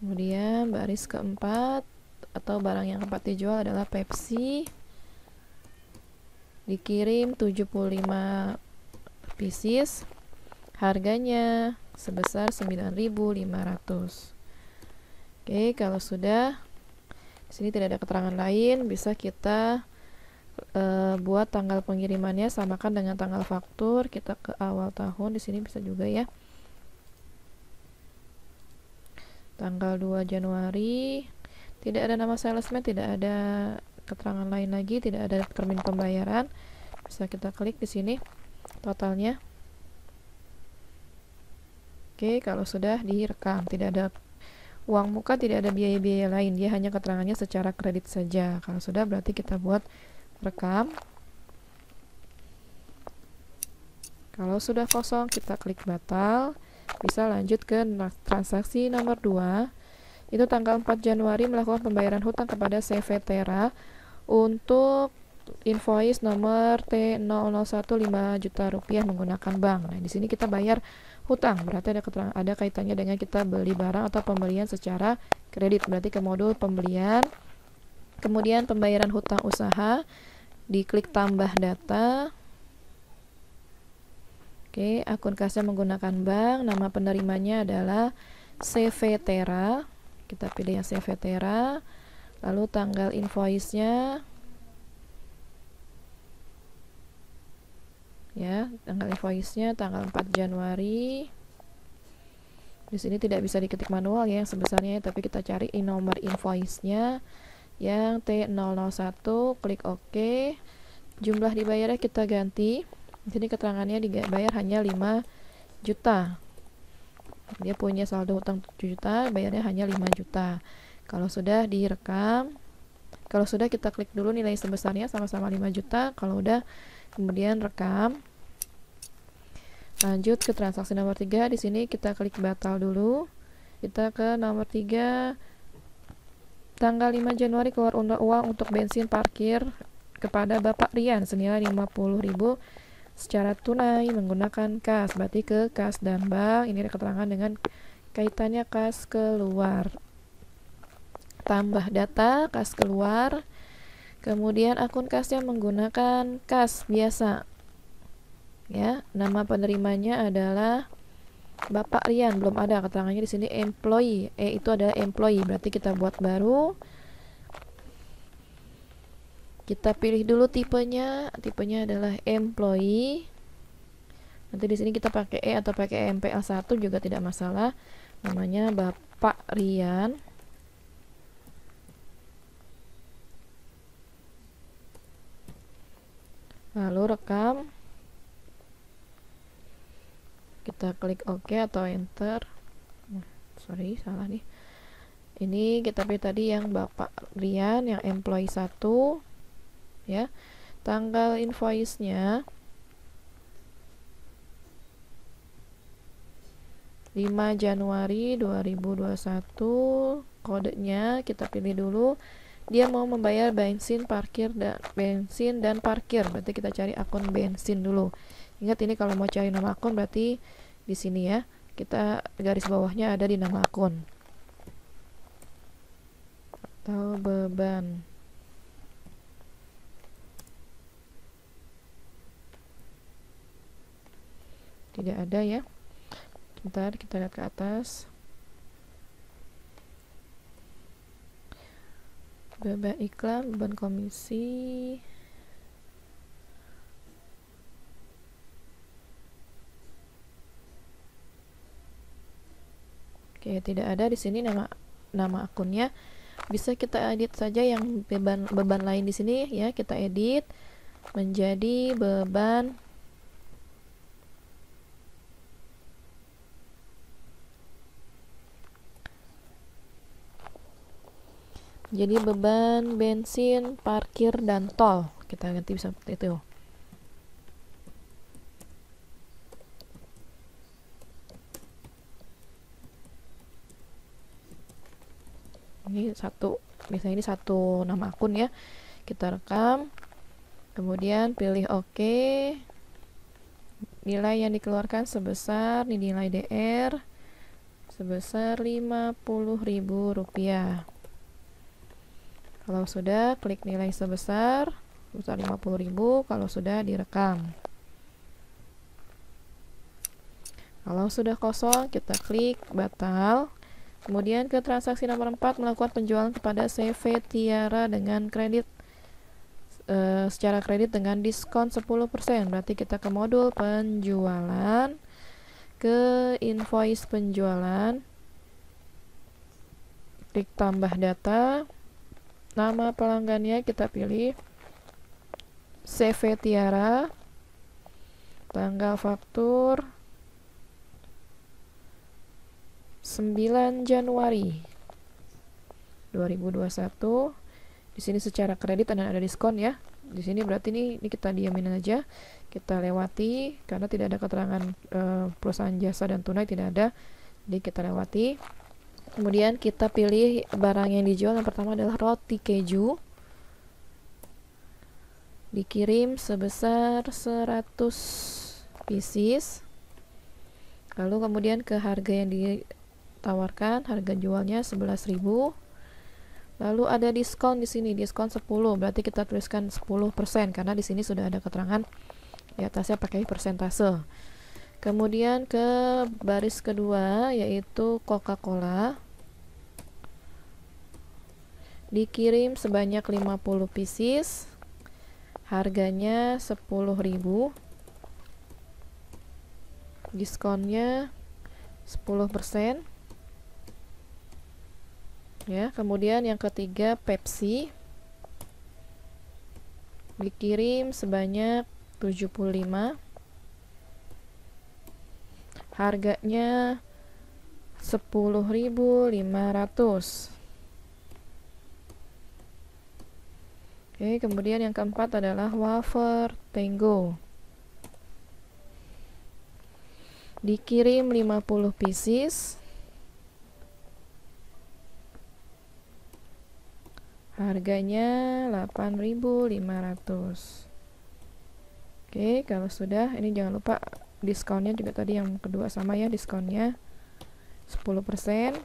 Kemudian baris keempat atau barang yang keempat dijual adalah Pepsi. Dikirim 75 pieces. Harganya sebesar 9.500. Oke, kalau sudah, di sini tidak ada keterangan lain, bisa kita buat tanggal pengirimannya samakan dengan tanggal faktur. Kita ke awal tahun, di sini bisa juga ya. Tanggal 2 Januari Tidak ada nama salesman, tidak ada keterangan lain lagi, tidak ada termin pembayaran. Bisa kita klik di sini totalnya. Oke, kalau sudah direkam, tidak ada uang muka, tidak ada biaya-biaya lain, dia hanya keterangannya secara kredit saja. Kalau sudah, berarti kita buat rekam. Kalau sudah kosong, kita klik batal. Bisa lanjut ke transaksi nomor 2. Itu tanggal 4 Januari melakukan pembayaran hutang kepada CVTera untuk invoice nomor T001 5 juta rupiah menggunakan bank. Nah, di sini kita bayar hutang, berarti ada kaitannya dengan kita beli barang atau pembelian secara kredit. Berarti ke modul pembelian, kemudian pembayaran hutang usaha, diklik tambah data. Oke, akun kasnya menggunakan bank, nama penerimanya adalah CVTera. Kita pilih yang CVTera. Lalu tanggal invoice-nya, ya, tanggal invoice-nya tanggal 4 Januari. Di sini tidak bisa diketik manual ya yang sebesarnya, tapi kita cari nomor invoice-nya yang T001, klik OK. Jumlah dibayarnya kita ganti. Di sini keterangannya dibayar hanya 5 juta. Dia punya saldo hutang 7 juta, bayarnya hanya 5 juta. Kalau sudah direkam, kalau sudah kita klik dulu nilai sebesarnya sama-sama 5 juta. Kalau udah, kemudian rekam. Lanjut ke transaksi nomor 3. Di sini kita klik batal dulu. Kita ke nomor 3. Tanggal 5 Januari keluar uang untuk bensin parkir kepada Bapak Rian senilai 50.000 secara tunai menggunakan kas. Berarti ke kas dan bank. Ini ada keterangan dengan kaitannya kas keluar. Tambah data kas keluar. Kemudian akun kasnya menggunakan kas biasa. Ya, nama penerimanya adalah Bapak Rian, belum ada keterangannya di sini employee. Itu adalah employee, berarti kita buat baru. Kita pilih dulu tipenya adalah employee. Nanti di sini kita pakai atau pakai MPL1 juga tidak masalah. Namanya Bapak Rian. Lalu rekam. Kita klik OK atau enter. Sorry, salah nih. Ini kita pilih tadi yang Bapak Rian, yang employee 1. Ya. Tanggal invoice-nya 5 Januari 2021. Kodenya kita pilih dulu. Dia mau membayar bensin dan parkir. Berarti kita cari akun bensin dulu. Ingat, ini kalau mau cari nama akun berarti di sini ya. Kita garis bawahnya ada di nama akun. Atau beban. Tidak ada ya. Bentar, kita lihat ke atas. Beban iklan, beban komisi. Oke, tidak ada di sini nama akunnya. Bisa kita edit saja yang beban lain di sini ya. Kita edit menjadi beban bensin, parkir, dan tol. Kita ganti bisa seperti itu. Ini biasanya ini satu nama akun ya. Kita rekam, kemudian pilih OK. Nilai yang dikeluarkan sebesar nilai DR sebesar Rp50.000. Kalau sudah, klik nilai sebesar 50.000. Kalau sudah, direkam. Kalau sudah kosong, kita klik batal. Kemudian ke transaksi nomor 4, melakukan penjualan kepada CVTera dengan kredit secara kredit dengan diskon 10%. Berarti kita ke modul penjualan, ke invoice penjualan, klik tambah data, nama pelanggannya kita pilih CV Tiara, tanggal faktur 9 Januari 2021. Di sini secara kredit dan ada diskon ya. Di sini berarti ini kita diamin aja, kita lewati karena tidak ada keterangan perusahaan jasa dan tunai, tidak ada, jadi kita lewati. Kemudian kita pilih barang yang dijual. Yang pertama adalah roti keju, dikirim sebesar 100 pieces. Lalu kemudian ke harga yang ditawarkan, harga jualnya 11.000. Lalu ada diskon di sini, diskon 10, berarti kita tuliskan 10% karena di sini sudah ada keterangan di atasnya pakai persentase. Kemudian ke baris kedua yaitu Coca-Cola, dikirim sebanyak 50 pieces, harganya 10.000, diskonnya 10%. Ya, kemudian yang ketiga Pepsi, dikirim sebanyak 75, harganya 10.500. Oke, kemudian yang keempat adalah wafer Tango, dikirim 50 pieces, harganya 8.500. Oke, kalau sudah, ini jangan lupa diskonnya juga tadi yang kedua sama ya, diskonnya 10%.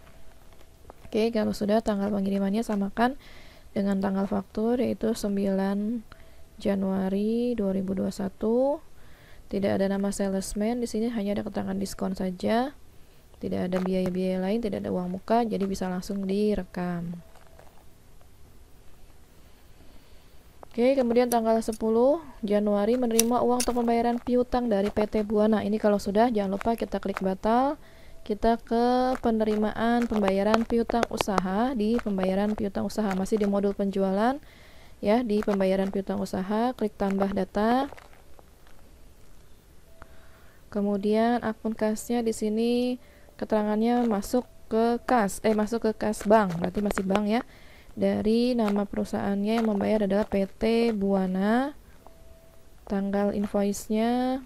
Oke, kalau sudah tanggal pengirimannya samakan dengan tanggal faktur yaitu 9 Januari 2021. Tidak ada nama salesman di sini, hanya ada keterangan diskon saja. Tidak ada biaya-biaya lain, tidak ada uang muka, jadi bisa langsung direkam. Oke, kemudian tanggal 10 Januari menerima uang untuk pembayaran piutang dari PT Buana. Ini kalau sudah, jangan lupa kita klik batal. Kita ke penerimaan pembayaran piutang usaha. Di pembayaran piutang usaha masih di modul penjualan ya, di pembayaran piutang usaha klik tambah data. Kemudian akun kasnya di sini keterangannya masuk ke kas bank, berarti masih bank ya. Dari nama perusahaannya yang membayar adalah PT Buana. Tanggal invoice-nya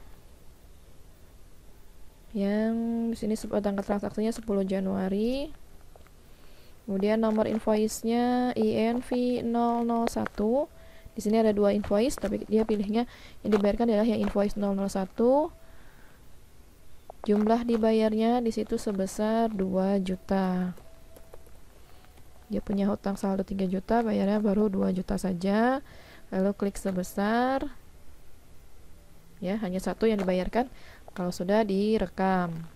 yang di sini tanggal transaksinya 10 Januari. Kemudian nomor invoice-nya INV 001. Di sini ada dua invoice, tapi dia pilihnya yang dibayarkan adalah yang invoice 001. Jumlah dibayarnya di situ sebesar 2 juta. Dia punya hutang saldo 3 juta, bayarnya baru 2 juta saja. Lalu klik sebesar. Ya, hanya satu yang dibayarkan. Kalau sudah direkam.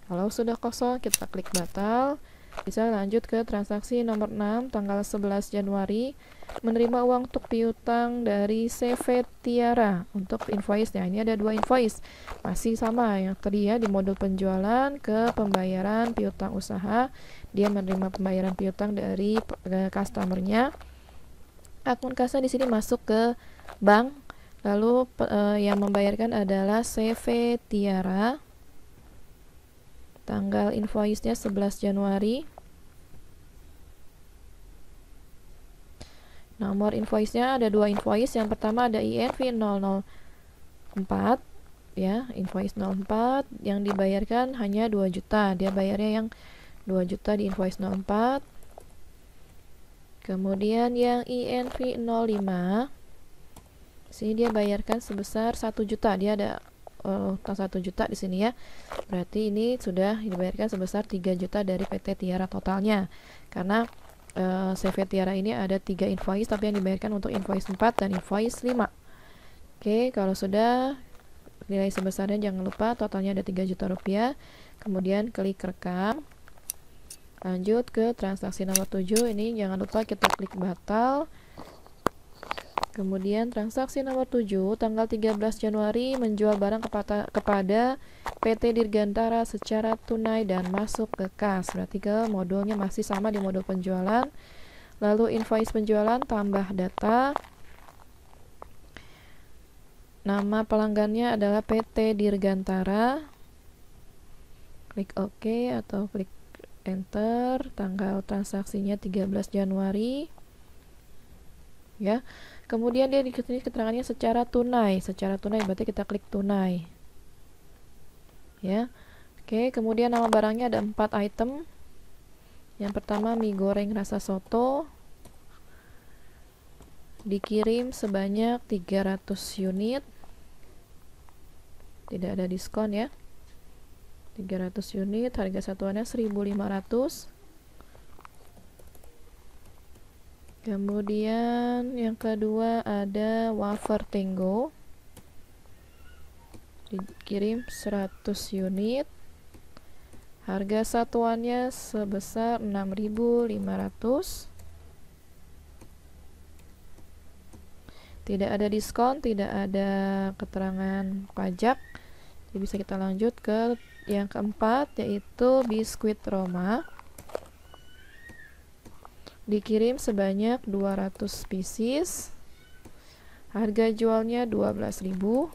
Kalau sudah kosong, kita klik batal. Bisa lanjut ke transaksi nomor 6, tanggal 11 Januari. Menerima uang untuk piutang dari CV Tiara untuk invoice-nya. Ini ada dua invoice. Masih sama yang tadi ya, di modul penjualan ke pembayaran piutang usaha. Dia menerima pembayaran piutang dari customer-nya. Akun kasnya di sini masuk ke bank. Lalu yang membayarkan adalah CV Tiara. Tanggal invoice-nya 11 Januari. Nomor invoice-nya ada dua invoice. Yang pertama ada INV 004 ya, invoice 04 yang dibayarkan hanya 2 juta. Dia bayarnya yang 2 juta di invoice 04. Kemudian yang INV 05 sini dia bayarkan sebesar 1 juta. Dia ada utang 1 juta di sini ya. Berarti ini sudah dibayarkan sebesar 3 juta dari PT Tiara totalnya. Karena CV Tiara ini ada 3 invoice, tapi yang dibayarkan untuk invoice 4 dan invoice 5. Oke, kalau sudah nilai sebesarnya jangan lupa totalnya ada 3 juta rupiah. Kemudian klik rekam. Lanjut ke transaksi nomor 7. Ini jangan lupa kita klik batal. Kemudian transaksi nomor 7, tanggal 13 Januari menjual barang kepada PT Dirgantara secara tunai dan masuk ke kas. Berarti ke modulnya masih sama di modul penjualan. Lalu invoice penjualan tambah data. Nama pelanggannya adalah PT Dirgantara. Klik OK atau klik enter. Tanggal transaksinya 13 Januari. Ya. Kemudian dia dikasih keterangannya secara tunai. Secara tunai berarti kita klik tunai. Ya. Oke, kemudian nama barangnya ada 4 item. Yang pertama mie goreng rasa soto. Dikirim sebanyak 300 unit. Tidak ada diskon ya. 300 unit, harga satuannya 1.500. Kemudian yang kedua ada wafer Tango, dikirim 100 unit, harga satuannya sebesar 6.500. Tidak ada diskon, tidak ada keterangan pajak. Jadi bisa kita lanjut ke yang keempat, yaitu biskuit Roma, dikirim sebanyak 200 pieces, harga jualnya 12.000.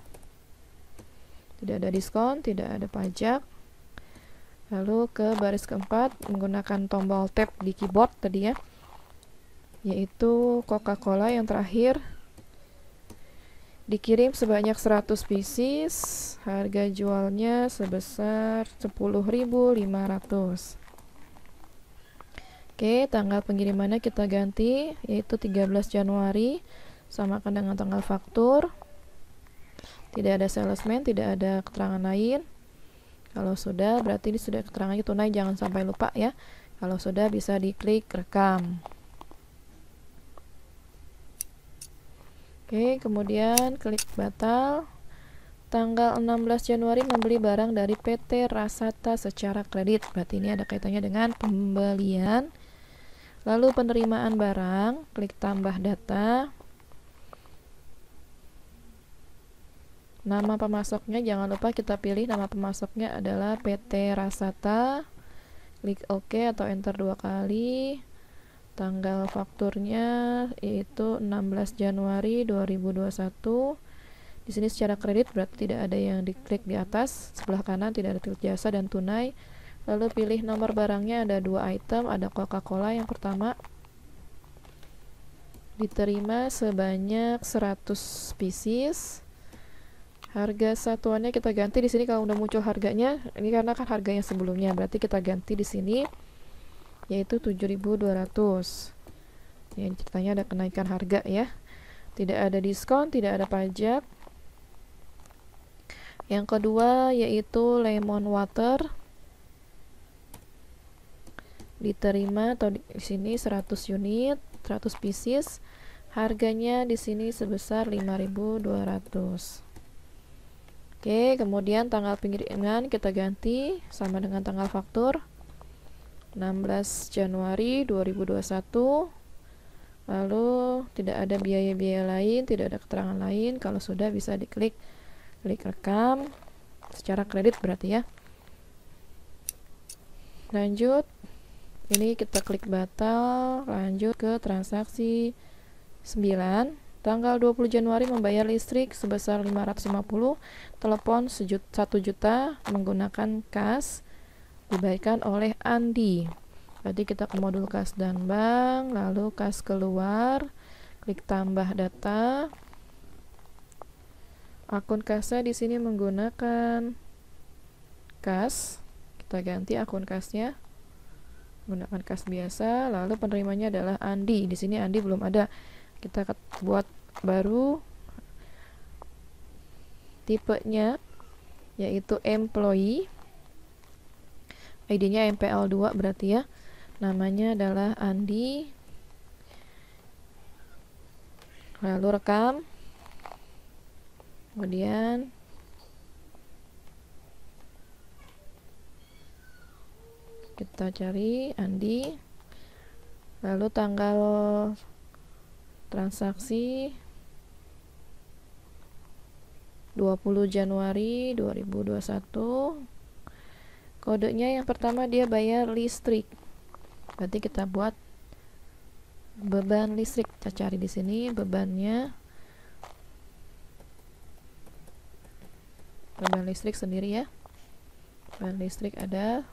Tidak ada diskon, tidak ada pajak. Lalu ke baris keempat, menggunakan tombol tab di keyboard tadi ya, yaitu Coca-Cola yang terakhir, dikirim sebanyak 100 pieces, harga jualnya sebesar 10.500. Oke, tanggal pengirimannya kita ganti, yaitu 13 Januari, samakan dengan tanggal faktur. Tidak ada salesman, tidak ada keterangan lain. Kalau sudah, berarti ini sudah keterangannya tunai, jangan sampai lupa ya. Kalau sudah, bisa diklik rekam. Oke, kemudian klik batal. Tanggal 16 Januari membeli barang dari PT Rasata secara kredit. Berarti ini ada kaitannya dengan pembelian. Lalu penerimaan barang, klik tambah data. Nama pemasoknya jangan lupa kita pilih nama pemasoknya adalah PT Rasata. Klik OK atau enter 2 kali. Tanggal fakturnya yaitu 16 Januari 2021. Di sini secara kredit berarti tidak ada yang diklik di atas. Sebelah kanan tidak ada titik jasa dan tunai. Lalu pilih nomor barangnya, ada 2 item, ada Coca-Cola yang pertama. Diterima sebanyak 100 pieces. Harga satuannya kita ganti di sini kalau udah muncul harganya. Ini karena kan harga yang sebelumnya, berarti kita ganti di sini yaitu 7.200. Ya, ceritanya ada kenaikan harga ya. Tidak ada diskon, tidak ada pajak. Yang kedua yaitu lemon water. Diterima atau di sini 100 unit, 100 pieces. Harganya di sini sebesar 5.200. Oke, kemudian tanggal pengiriman kita ganti sama dengan tanggal faktur 16 Januari 2021. Lalu tidak ada biaya-biaya lain, tidak ada keterangan lain. Kalau sudah bisa diklik rekam secara kredit berarti ya. Lanjut, ini kita klik batal, lanjut ke transaksi 9. Tanggal 20 Januari membayar listrik sebesar 550, telepon 1 juta menggunakan kas, dibayarkan oleh Andi. Berarti kita ke modul kas dan bank, lalu kas keluar, klik tambah data. Akun kasnya di sini menggunakan kas, kita ganti akun kasnya menggunakan kas biasa. Lalu penerimanya adalah Andi. Di sini Andi belum ada, kita buat baru. Tipenya yaitu employee, ID-nya MPL2 berarti ya. Namanya adalah Andi. Lalu rekam. Kemudian kita cari Andi. Lalu tanggal transaksi 20 Januari 2021. Kodenya yang pertama dia bayar listrik. Berarti kita buat beban listrik. Kita cari di sini bebannya. Beban listrik sendiri ya. Beban listrik ada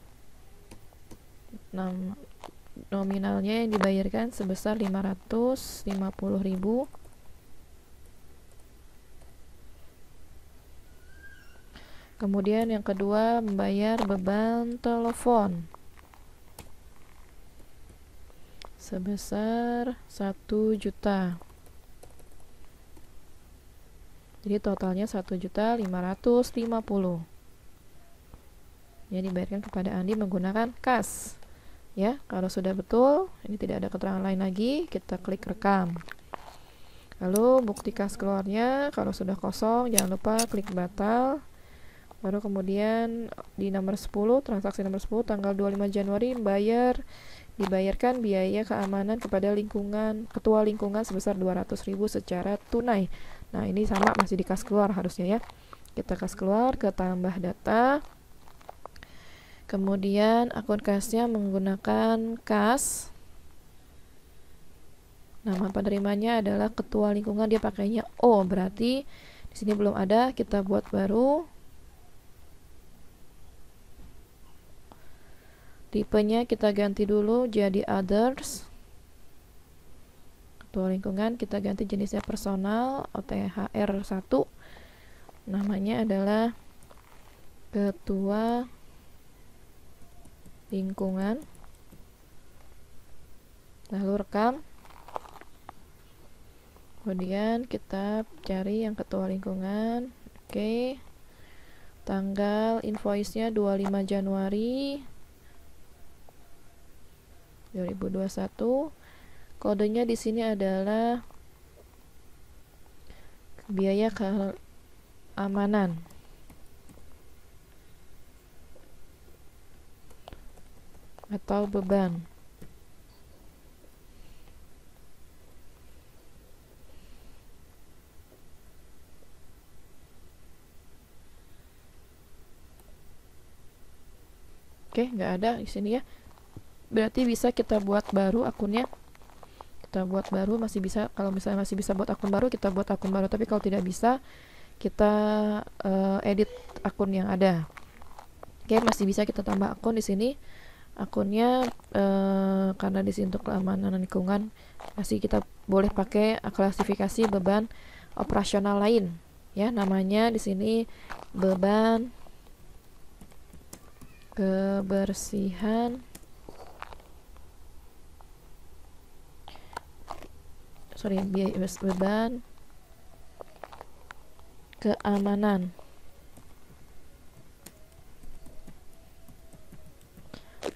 nominalnya yang dibayarkan sebesar 550.000. Kemudian yang kedua membayar beban telepon sebesar 1 juta. Jadi totalnya 1.550.000. Yang dibayarkan kepada Andi menggunakan kas. Ya, kalau sudah betul, ini tidak ada keterangan lain lagi, kita klik rekam. Lalu bukti kas keluarnya, kalau sudah kosong jangan lupa klik batal. Baru kemudian di nomor 10, transaksi nomor 10 tanggal 25 Januari dibayarkan biaya keamanan kepada ketua lingkungan sebesar 200.000 secara tunai. Nah, ini sama masih di kas keluar harusnya ya. Kita kas keluar ke tambah data. Kemudian akun kasnya menggunakan kas. Nama penerimanya adalah ketua lingkungan, dia pakainya O, berarti di sini belum ada, kita buat baru. Tipenya kita ganti dulu jadi others. Ketua lingkungan kita ganti jenisnya personal, OTHR 1. Namanya adalah ketua lingkungan. Lalu rekam. Kemudian kita cari yang ketua lingkungan. Oke. Tanggal invoice-nya 25 Januari 2021. Kodenya di sini adalah biaya keamanan. Atau beban. Oke, nggak ada di sini ya. Berarti bisa kita buat baru akunnya. Kita buat baru masih bisa. Kalau misalnya masih bisa buat akun baru, kita buat akun baru. Tapi kalau tidak bisa, kita edit akun yang ada. Oke, masih bisa kita tambah akun di sini. Akunnya karena di sini untuk keamanan lingkungan masih kita boleh pakai klasifikasi beban operasional lain ya, namanya di sini beban kebersihan beban keamanan.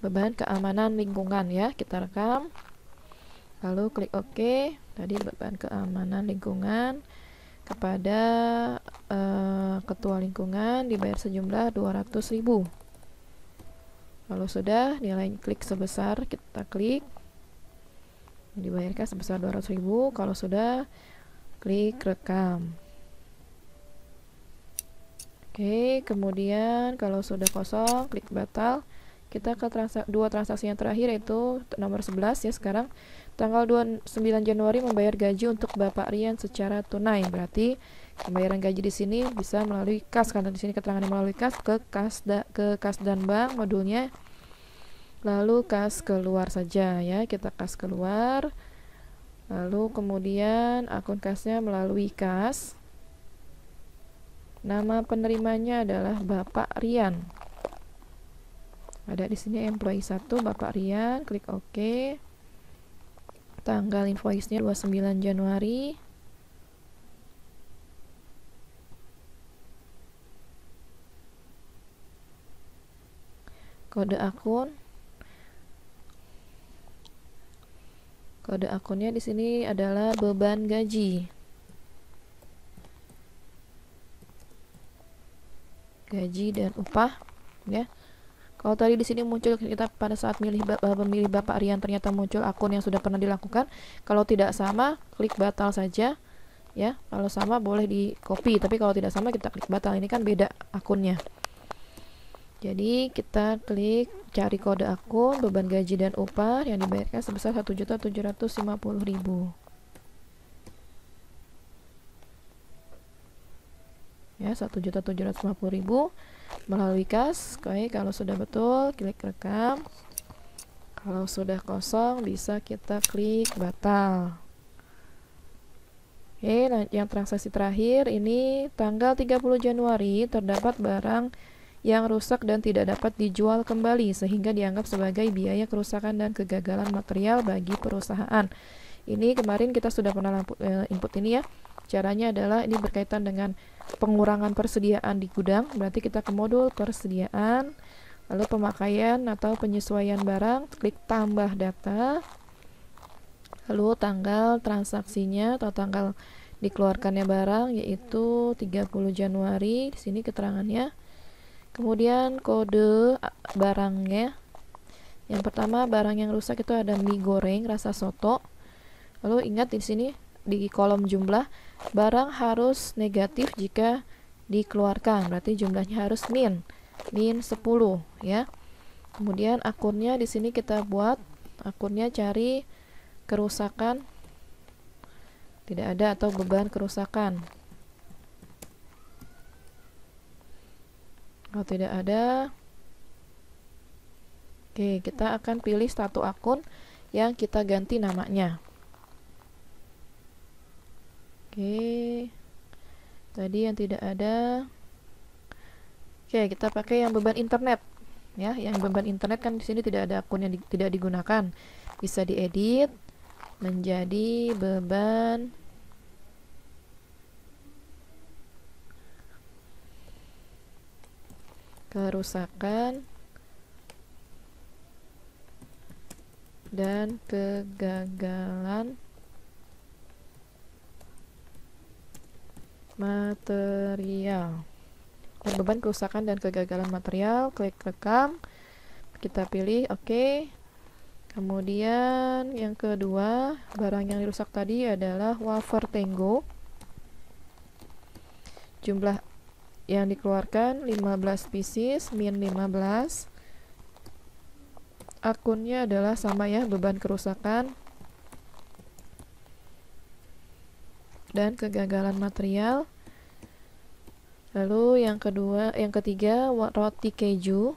Beban keamanan lingkungan ya, kita rekam. Lalu klik OK. Tadi beban keamanan lingkungan kepada ketua lingkungan dibayar sejumlah 200.000. Kalau sudah, nilai klik sebesar, kita klik. Dibayarkan sebesar 200.000. Kalau sudah, klik rekam. Oke, kemudian kalau sudah kosong, klik batal. Kita ke dua transaksi yang terakhir, yaitu nomor 11 ya sekarang. Tanggal 29 Januari membayar gaji untuk Bapak Rian secara tunai. Berarti pembayaran gaji di sini bisa melalui kas, karena di sini keterangannya melalui kas, ke kas dan bank modulnya. Lalu kas keluar saja ya, kita kas keluar. Lalu kemudian akun kasnya melalui kas. Nama penerimanya adalah Bapak Rian. Ada di sini employee 1 Bapak Rian, klik OK. Tanggal invoice-nya 29 Januari. Kode akun. Kode akunnya di sini adalah beban gaji. Gaji dan upah ya. Kalau tadi di sini muncul kita pada saat memilih Bapak Rian ternyata muncul akun yang sudah pernah dilakukan. Kalau tidak sama, klik batal saja ya. Kalau sama boleh di copy, tapi kalau tidak sama kita klik batal. Ini kan beda akunnya. Jadi kita klik cari kode akun, beban gaji dan upah yang dibayarkan sebesar 1.750.000. Ya, 1.750.000 melalui kas. Oke, kalau sudah betul klik rekam. Kalau sudah kosong bisa kita klik batal. Oke, nah yang transaksi terakhir ini tanggal 30 Januari terdapat barang yang rusak dan tidak dapat dijual kembali sehingga dianggap sebagai biaya kerusakan dan kegagalan material bagi perusahaan. Ini kemarin kita sudah pernah input ini ya. Caranya adalah ini berkaitan dengan pengurangan persediaan di gudang. Berarti kita ke modul persediaan, lalu pemakaian atau penyesuaian barang, klik tambah data, lalu tanggal transaksinya atau tanggal dikeluarkannya barang yaitu 30 Januari. Di sini keterangannya. Kemudian kode barangnya. Yang pertama, barang yang rusak itu ada mie goreng rasa soto. Lalu ingat di sini di kolom jumlah, barang harus negatif jika dikeluarkan. Berarti jumlahnya harus min 10 ya. Kemudian akunnya di sini kita buat akunnya, cari kerusakan tidak ada atau beban kerusakan. Kalau tidak ada, oke, kita akan pilih satu akun yang kita ganti namanya. Oke, tadi yang tidak ada. Oke, kita pakai yang beban internet. Ya, yang beban internet kan di sini tidak ada akun yang tidak digunakan. Bisa diedit menjadi beban kerusakan dan kegagalan material. Beban kerusakan dan kegagalan material, klik rekam, kita pilih oke. Kemudian yang kedua, barang yang dirusak tadi adalah wafer Tango. Jumlah yang dikeluarkan 15 pieces, min 15. Akunnya adalah sama ya, beban kerusakan dan kegagalan material. Lalu yang ketiga, roti keju.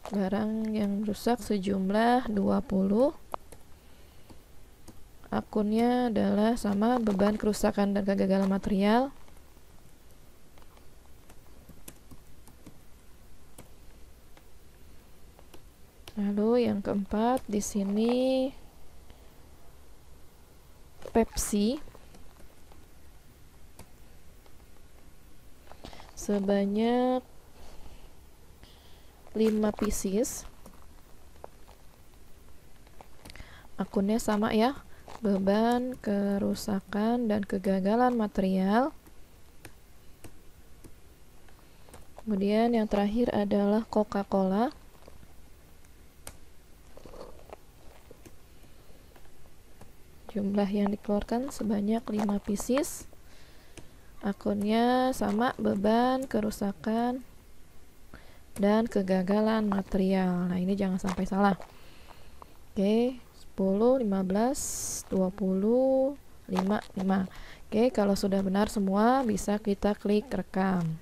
Barang yang rusak sejumlah 20. Akunnya adalah sama, beban kerusakan dan kegagalan material. Lalu yang keempat di sini Pepsi sebanyak 5 pieces. Akunnya sama ya, beban kerusakan dan kegagalan material. Kemudian yang terakhir adalah Coca-Cola. Jumlah yang dikeluarkan sebanyak 5 pieces. Akunnya sama, beban kerusakan dan kegagalan material. Nah, ini jangan sampai salah. Oke, 10, 15, 20, 5, 5. Oke, kalau sudah benar semua bisa kita klik rekam.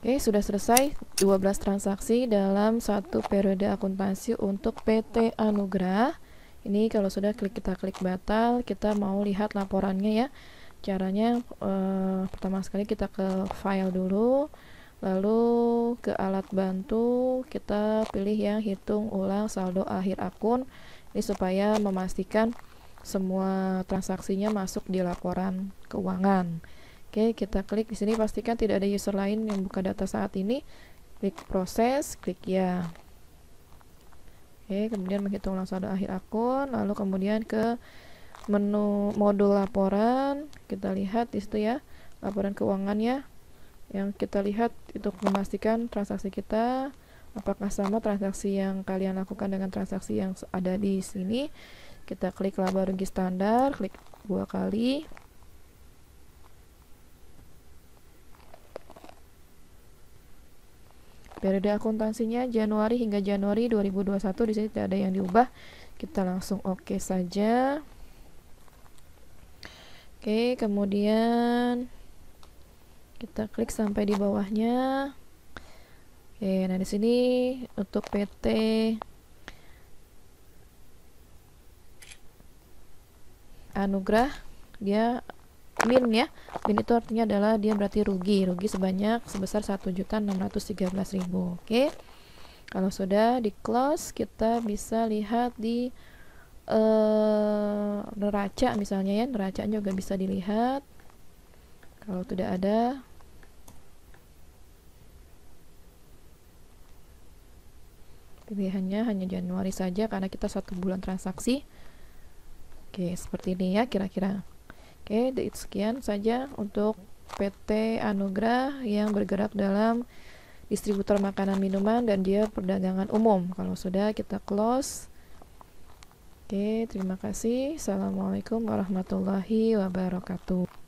Oke, sudah selesai 12 transaksi dalam satu periode akuntansi untuk PT Anugrah. Ini kalau sudah kita klik batal, kita mau lihat laporannya ya. Caranya pertama sekali kita ke file dulu, lalu ke alat bantu, kita pilih yang hitung ulang saldo akhir akun. Ini supaya memastikan semua transaksinya masuk di laporan keuangan. Oke, kita klik di sini, pastikan tidak ada user lain yang buka data saat ini. Klik proses, klik ya. Oke, kemudian menghitung ulang saldo akhir akun, lalu kemudian ke menu modul laporan, kita lihat di situ ya, laporan keuangannya. Yang kita lihat itu memastikan transaksi kita apakah sama transaksi yang kalian lakukan dengan transaksi yang ada di sini. Kita klik laba rugi standar, klik 2 kali. Periode akuntansinya Januari hingga Januari 2021, di sini tidak ada yang diubah. Kita langsung oke saja. Oke, kemudian kita klik sampai di bawahnya. Oke, nah di sini untuk PT Anugrah dia min ya. Min itu artinya adalah dia berarti rugi sebesar 1.613.000. Oke. Kalau sudah di close, kita bisa lihat di neraca misalnya ya. Neraca juga bisa dilihat. Kalau tidak ada, pilihannya hanya Januari saja karena kita 1 bulan transaksi. Oke, seperti ini ya kira-kira. Oke, sekian saja untuk PT Anugrah yang bergerak dalam distributor makanan minuman dan dia perdagangan umum. Kalau sudah, kita close. Oke, terima kasih. Assalamualaikum warahmatullahi wabarakatuh.